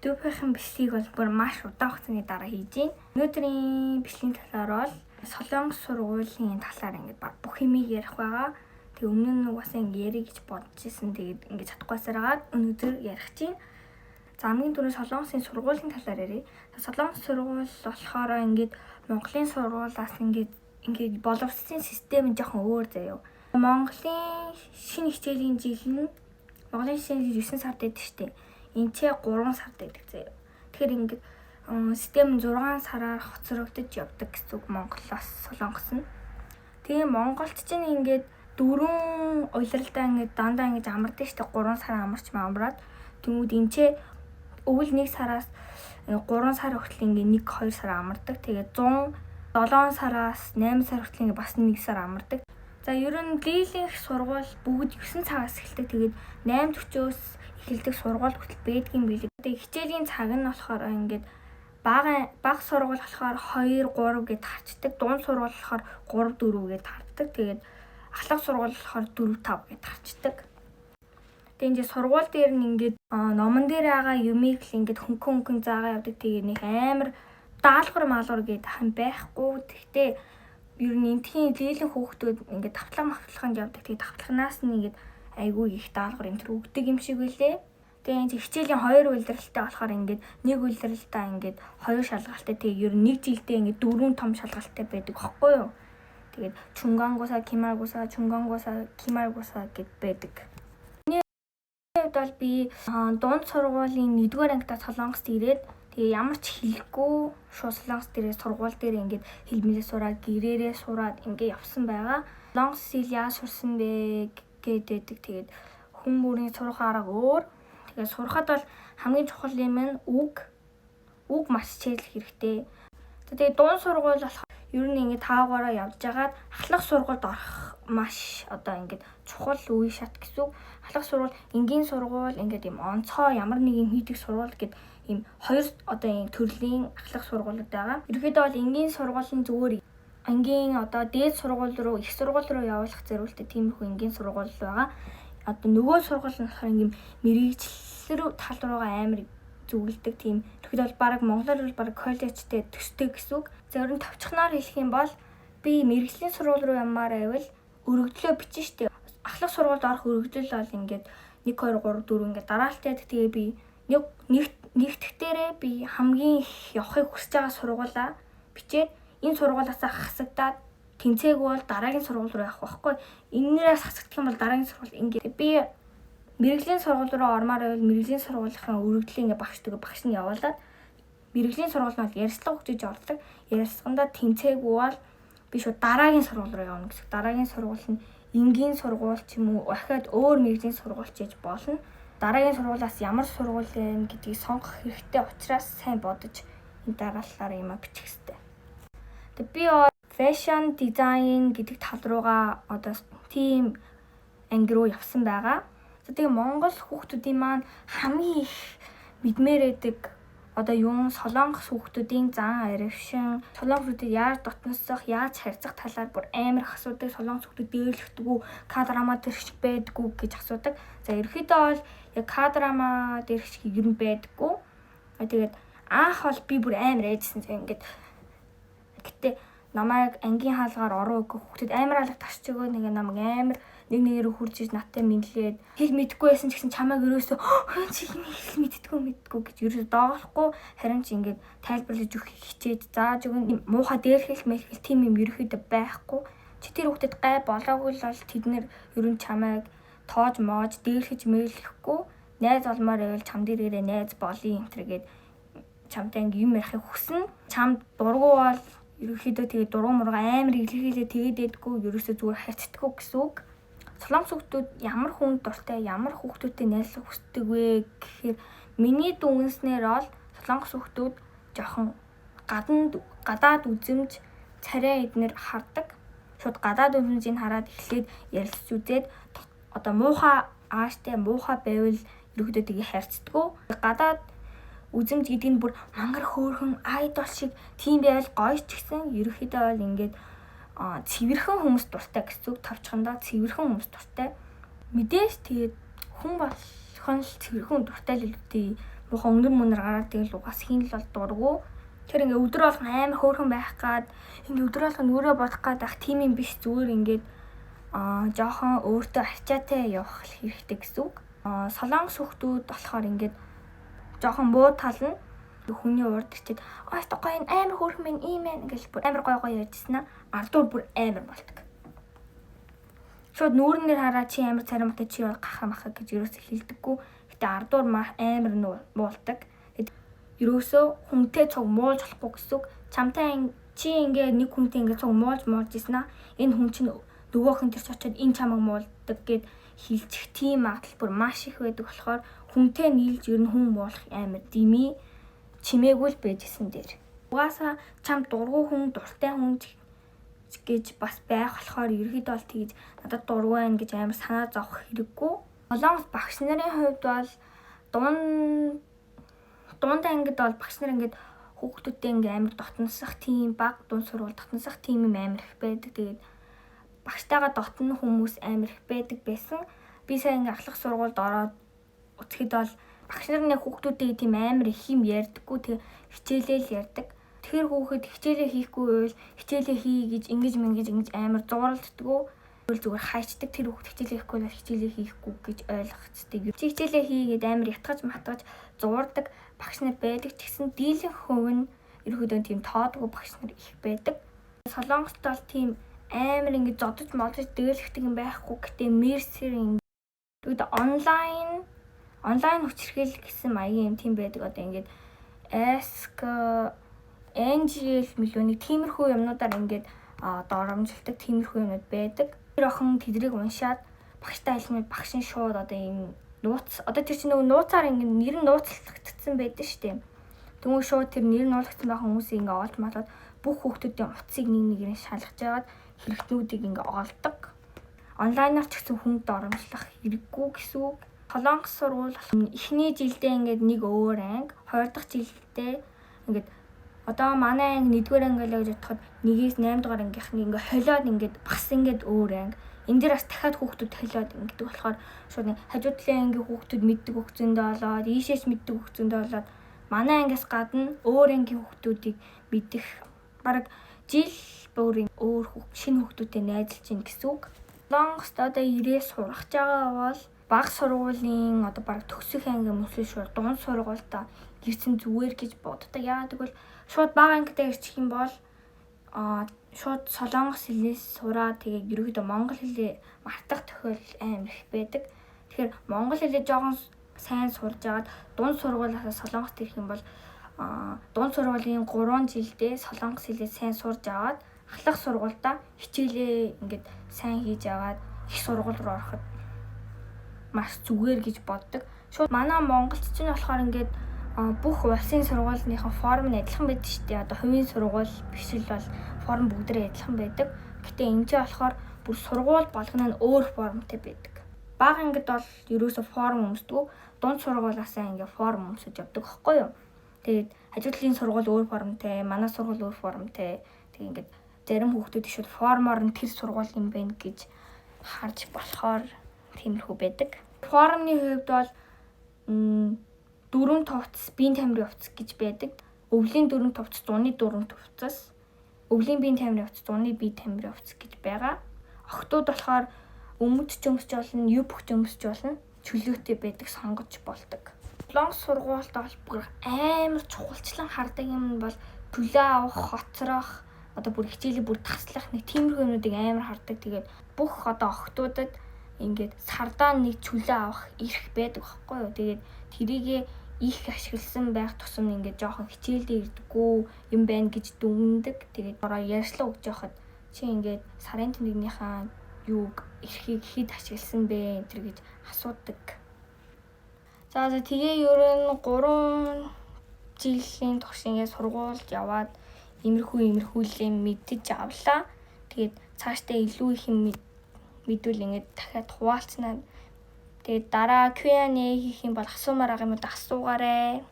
YouTube-ийн бичлэгийг бол бүр маш удаан хугацааны дараа хийж байна. Өнөөдрийн бичлэгийн талаар бол Солонгос сургуулийн талаар ингээд бүх юмыг ярих байгаа. Тэг өмнө нь угаасаа ингээд ярих гэж бодож исэн. Тэгээд ингээд чадахгүйсараад өнөөдөр ярих чинь. За хамгийн түрүү Солонгосын сургуулийн талаар ярив. Солонгос сургууль болохоор ингээд Монголын сургуулиас ингээд боловсролын систем нь жоохон өөр заяа. Монголын шинэ хичээлийн жил нь Монголын шинэ жил 9 сард байдаг шүү дээ. Энд ч 3 сард байдаг заяа. Тэгэхээр ингээд систем 6 сараар хоцрогдож явдаг гэсэн үг Монголоос Солонгос нь. Тэгээ Монголд ч ингээд 4 улиралдаа ингээд дандаа ингээд амардаг шүү дээ. 3 сар амараад тэнгууд энэ ч өвөл 1 сараас 3 сар хүртэл ингээд 1-2 сар амардаг. Тэгээ 107 сараас 8 сар хүртэл ингээд бас 1 сар амардаг. За ер нь дийлэнх сургууль бүгд 9 цагаас эхэлдэг. Тэгээд 8:40-оос эхэлдэг сургууль хүртэл байдгийн билэг. Тэгээд хичээлийн цаг нь болохоор ингээд бага сургууль болохоор 2-3 гэд харцдаг. Дунд сургууль болохоор 3-4 гэд харддаг. Тэгээд ахлах сургууль болохоор 4-5 гэд харцдаг. Тэгээд ингээд сургууль дээр нь ингээд номон дээр байгаа юмыг л ингээд хөнгөн заагаа явдаг. Тэгээд нэг амар даалгавар гэдэг хан байхгүй. Тэгтээ ер нь энтхийн дийлэнх хүүхдүүд ингээд давталганд явдаг. Тэгээд давталганаас нь ингээд айгүй их даалгавар энэ төр өгдөг юм шиг үлээ. Тэгээ хичээлийн 2 улиралтай болохоор ингээд нэг улиралдаа ингээд 2 шалгалттай. Тэгээ ер нь нэг жилдээ ингээд 4 том шалгалттай байдаг байхгүй юу? Тэгээд чунгангуса, кимаргуса гэд байдаг. Миний хувьд бол би дунд сургуулийн 1-р ангидаа Солонгост ирээд тэгээ ямар ч хэлэхгүй шууд Солонгос дээрээ сургууль дээр ингээд хэлмэлээ сураад гэрээрээ сураад ингээд явсан байгаа. Солонгос хэл яаж сурсан бэ гэдэг. Тэгээд хүн бүрийн сурах арга өөр. Тэгээд сурахад бол хамгийн чухал юм нь үг маш чийлэх хэрэгтэй. Тэгээд дунд сургууль болохоор ер нь ингээд таагаар явж байгаад ахлах сургуульд орох маш ингээд чухал үе шат гэсэн. Ахлах сургууль, энгийн сургууль ингээд юм онцгой ямар нэг юм хийдэг сургууль гэдэг ийм хоёр төрлийн ахлах сургуулиуд байгаа. Ерөнхийдөө бол энгийн сургууль нь зүгээр энгийн дээд сургууль руу, их сургууль руу явуулах зорилттой тиймэрхүү энгийн сургууль байгаа. Нөгөө сургууль нь болохоор ингээм мэрэгчлэр тал руугаа амар зөвлөдөг тийм. Тэгэхэд бол баг монголоор бол баг коллежтэй төстэй гэсэн үг. За ер нь товчхоноор хэлэх юм бол би мэрэгжлийн сургууль руу ямаар байвал өргөдлөө бичнэ штэ. Ахлах сургуульд орох өргөдөл бол ингээд 1 2 3 4 ингээд дараалтайд тэгээ би нэгтгэхтэрээ би хамгийн их явахыг хүсэж байгаа сургуулаа бичээд энэ сургуулиас хасагдаад тэнцээгүй бол дараагийн сургууль руу явах байхгүй. Энээрээ хасагдах юм бол дараагийн сургууль ингээд би мэрэгжлийн сургууль руу ормоор байвал мэрэгжлийн сургуулийн өргөдлөө ингээд багш нь явуулаад мэрэгжлийн сургууль нь ярилцлага өгч ордог. Ярилцлагандаа тэнцээгүй бол би шууд дараагийн сургууль руу явна гэсэн. Дараагийн сургууль нь энгийн сургууль ч юм уу ахаад өөр мэрэгжлийн сургууль ч гэж болно. Дараагийн сургуулиас ямар сургууль вэ гэдгийг сонгох хэрэгтэй учраас сайн бодож энэ дараалалаар юм бичих хэрэгтэй. Тэг би fashion design гэдэг тал руугаа тийм анги руу явсан байгаа. Тэгээ Монгол хүүхдүүдийн маань хамгийн их мэдмээр байдаг Солонгос хүүхдүүдийн зан арвшин, Солонгос хүүхдүүд яаж дотносох, яаж харьцах талаар бүр амар их асуудаг. Солонгос хүүхдүүд дээрлэхдэггүй, кадрама дэрч байдаггүй гэж асуудаг. За ерөөхдөө бол яг кадрама дэрч ер нь байдаггүй. Тэгээд анх бол би бүр амар айдсан. Ингээд гэтээ намайг ангийн хаалгаар ороо өгөх хүүхдүүд амар алга тасч өгөө нэг намайг амар нэг хурж иж надтай мэдлээд хэл мэдэхгүй байсан ч гэсэн чамайг ерөөсөө чи хэл мэддэггүй гэж ерөөсөө доолохгүй харин ч ингээд тайлбарлаж өгөх хичээд зааж өгөн муухай дээрхэл мэлхэл тийм юм ерөөхдөө байхгүй. Чи тэр хүүхдэд гай болоогүй л бол тэд нэр ерөн чамайг тоож моож дээрхэж мэйлэхгүй найз олмоор байвал чам дээрээ найз болъё энэ төр гээд чамтай ингээд юм ярихыг хүснэ. Чамд дургу бол ерөөхдөө тэгээ дургу мурга амар илэрхийлээ тэгээд байдаггүй ерөөсөө зүгээр хайцдаггүй гэсэн үг. Солонгос хүүхдүүд ямар хүнд дуртай, ямар хүүхдүүдтэй найзлах хүсдэг вэ гэхээр миний дүнснээр бол Солонгос хүүхдүүд жоохон гадаад үзэмж царай эднэр хардаг. Шууд гадаад үзэмжийг хараад эхлээд ярилцж үзээд муухай ааштай муухай байвал ерөөхдөө тэгээ хайрцдаггүй. Гадаад үзэмж гэдэг нь бүр мангар хөөрхөн айдол шиг тийм байвал гоё ч гэсэн ерөөхдөө бол ингээд цэвэрхэн хүмүүс дуртай гэсэн үг. Товчхондоо цэвэрхэн хүмүүс дуртай. Мэдээж тэгээд хүн болгон л цэвэрхэн дуртай л үүдээ Муухай өндөр мөнөр гараад тэгэл угаас хин л бол дургу. Тэр ингээ өдөр болгон амар хөөрхөн байх гад ингээ өдөр болгон өөрөө бодох гад ах тийм юм биш зүгээр ингээд жоохон өөртөө ачаатай явах хэрэгтэй гэсэн үг. Солонгос хүмүүс болохоор ингээд жоохон муу тал нь хүний урд ирчээд "Ой гоё амар хөөрхөн минь ийм ээ" гэж бүр амар гоё ярьжсэн аа. Ардуур бүр амар болдог. Шууд нүүрэн дээр хараа чи амар царимтай чи бол гахаа махаа гэж ерөөсө хэлдэггүй. Гэтэ ардуур амар муулдаг. Ерөөсөө хүнтэй цуг муулж болохгүй гэсэн үг. Чамтай чи ингээ нэг хүнтэй ингээ цуг муулж ийсэн аа. Энэ хүн чинь нөгөөх нь тэрч очиод энэ чамайг муулдаг гэд хилчих тийм магадлал бүр маш их байдаг болохоор хүнтэй нийлж ер нь хүн муулах амар дими чимээгүй л байжсэн дээр. Угаасаа чам дургу хүн дуртай хүн гэж бас байх болохоор ерөөдөө бол тэгж надад дургу байна гэж амар санаа зовох хэрэггүй. Солонгос багш нарын хувьд бол дунд ангид бол багш нар ингээд хүүхдүүдтэй ингээ амар дотносох тийм баг дунд сургууль дотносох тийм юм амар их байдаг. Тэгээд багштайгаа дотно хүмүүс амар их байдаг байсан. Би сая ингээ ахлах сургуульд ороод үзэхэд бол багш нар нэг хүүхдүүдтэй тийм амар их юм ярьдаггүй. Тэгээ хичээлэл ярьдаг. Тэр хүүхэд хичээлээ хийхгүй байвал хичээлээ хий гэж ингэж амар зууралддаггүй. Зүгээр хайчдаг тэр хүүхэд хичээлээ хийхгүй бол хичээлээ хийхгүй гэж ойлгоцтой. Чи хичээлээ хийгээд амар ятгаж матгаж зуурдаг багш нар байдаг ч гэсэн дийлэнх хувь нь ерөөдөө тийм тоодгүй багш нар их байдаг. Солонгост бол тийм амар ингэ зодож молдож дэглэхдэг юм байхгүй. Гэтэ мерсер ингээд онлайн хүчирхийлэл гэсэн маягийн юм тийм байдаг. Одоо ингээд Ask Angel миллионы тиймэрхүү юмнуудаар ингээд доромжилдаг тиймэрхүү юмуд байдаг. Тэр охин тэдрийг уншаад багштай хэлмээр багш нь шууд одоо энэ нууц одоо тэр чинь нөгөө нууцаар ингээд нэр нь нууцлагдсан байдаг шүү дээ. Тэгвэл шууд тэр нэр нь нууцлагдсан байх хүмүүсийг ингээд олж малаад бүх хүүхдүүдийн утсыг нэг нэгээр шалгаж яваад хэрэгтнүүдийг ингээд олдог. Онлайнаар ч гэсэн хүнд доромжлох хэрэггүй гэсэн үг. Солонгос сургууль эхний жилдээ ингээд нэг өөр анги, хоёр дахь жилдээ ингээд одоо манай анги 1-р анги л гэж бодоход 1-ээс 8 дугаар ангийнхны ингээд холиод ингээд бас ингээд өөр анги. Энд дээр бас дахиад хүүхдүүд холиод ингээд болохоор шууд хажуу талын ангийн хүүхдүүд мэддэг хөгцөндөө болоод ийшээс мэддэг хөгцөндөө болоод манай ангиас гадна өөр ангийн хүүхдүүдийг мэдэх бараг жил бүр өөр шинэ хүүхдүүдтэй найзалж ийн гэсэн үг. Солонгост одоо ирээ сурах жагаа бол бага сургуулийн одоо бараг төгсөх анги мөсөл шууд дунд сургуультай ирсэн зүгээр гэж боддог. Яагаад гэвэл шууд бага ангитай ирчих юм бол шууд солонгос хэлнээс сураад тэгээд ерөөдөө монгол хэлээ мартах тохиолдол амар их байдаг. Тэгэхээр монгол хэлээ жоохон сайн сурж агаад дунд сургуулиас солонгост ирэх юм бол дунд сургуулийн 3 жилдээ солонгос хэлээ сайн сурж агаад ахлах сургуультай хичээлээ ингээд сайн хийж агаад их сургууль руу ороход маш зүгээр гэж боддог. Шууд манай монголч чинь болохоор ингээд бүх улсын сургуулийнхаа форм нь адилхан байдаг шүү дээ. Одоо хувийн сургууль биш л бол форм бүгдээ адилхан байдаг. Гэтэ энэ ч болохоор бүр сургууль болгоно нь өөр формтой байдаг. Бага ангид бол ерөөсөө форм өмсдөг. Дунд сургуулиасаа ингээ форм өмсөж явдаг байхгүй юу? Тэгээд хажуу талын сургууль өөр формтой, манай сургууль өөр формтой. Тэг ингээд зарим хүүхдүүд шууд формоор нь тэр сургууль юм байна гэж харж болохоор тиймэрхүү байдаг. Формны хувьд бол 4 товц биеийн тамирын хувцас гэж байдаг. Өвлийн 4 товц, зуны 4 товцос, өвлийн биеийн тамирын хувцас, зуны биеийн тамирын хувцас гэж байгаа. Охтууд болохоор өмд ч өмсч болно, юб ч өмсч болно. Чөлөөтэй байдаг сонгож болдог. Солонгос сургуульд бол бүр амар чухалчлан хардаг юм бол төлөө авах, хоцрох, одоо бүр хичээлээ бүр таслах нэг тиймэрхүү юмнуудыг амар хардаг. Тэгээд бүх одоо охтуудад ингээд сардаа нэг чөлөө авах ирэх байдаг байхгүй юу. Тэгээд тэрийгээ их ашигласан байх тусам ингээд жоохон хичээлдээ ирдэггүй юм байна гэж дүгнэдэг. Тэгээд ороо ярьслаа өгч яхад чи ингээд сарын тэмдэгнийхаа юуг эрхийг хэд ашигласан бэ энэ төр гэж асуудаг. За тэгээ ер нь 3 жилийн туршингээ сургуульд яваад иймэрхүүлээ мэдэж авлаа. Тэгээд цаашдаа илүү их юм мэдвэл ингээд дахиад хуваалцнаа. Тэгээд дараа Q&A хийх юм бол асуумаар байгаа юм уу асуугаарай.